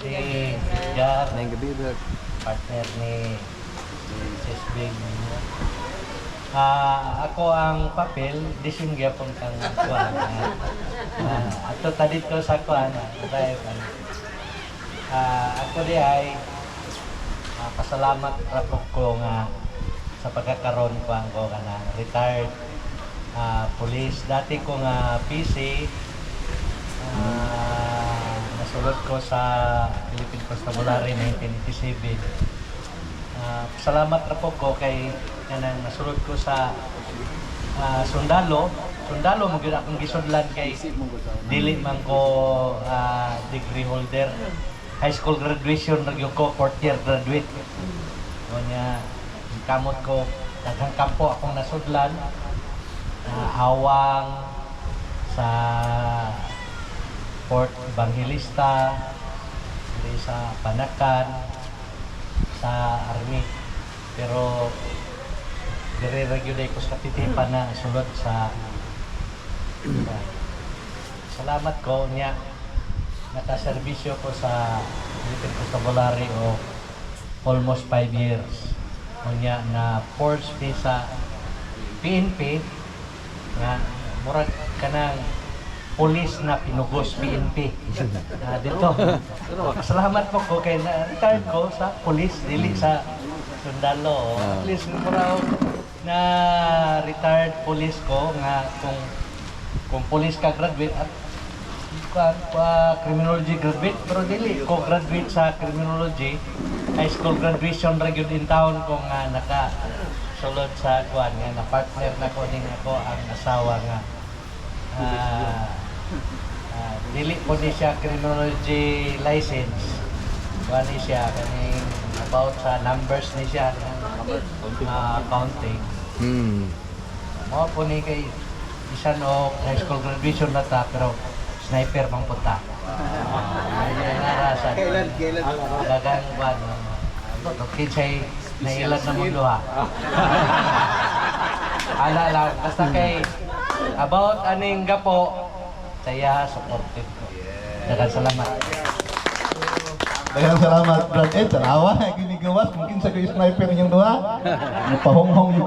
si Edgar, Ngayong gabi, Brad. partner ni Sis Big. Ako ang papel, dising gyapon kang kuan. Ato tadit ko sa kuan, ako di ay pasalamat rapok ko nga sa pagkakaroon ko ang ko kana retired police. Dati ko nga PC, nasulod ko sa Philippine Constabulary 1987. Salamat rapok ko kay kanang nasulod ko sa sundalo mo gyud akong gisudlan kay dili man ko degree holder. High school graduation nagyo ko, fourth year graduate. Nya kamot ko daghang kampo akong nasudlan. Awang sa Port Evangelista, sa Panakan, sa Army. Pero dire gyud ko sa titipan na sulod sa salamat ko niya nakaserbisyo ko sa Philippine Constabulary o almost 5 years. Kunya na force visa PNP nga murag kanang police na pinugos PNP. Dito. Salamat po ko kay na-retired ko sa police dili sa sundalo. At least murag na retired police ko nga kung police ka graduate at criminology graduate pero dili ko graduate sa criminology. High school graduation ra gyud in town ko nga naka sulod sa kuan nga na partner na ko ning ako ang asawa nga dili po ni siya criminology license. Kuan ni siya kaning about sa numbers ni siya accounting. Mo po ni kay isa no high school graduation na ta pero sniper pang punta. Kailan? Dagang buwan. Kinsay nailan na mong luha. Ala lang. Basta kay about aning gapo, saya supportive ko. Dagang salamat. Daghang salamat, Brad Ed. Tanawa, ginigawas. Mungkin sa kayo sniper ninyong duha. Napahonghong yung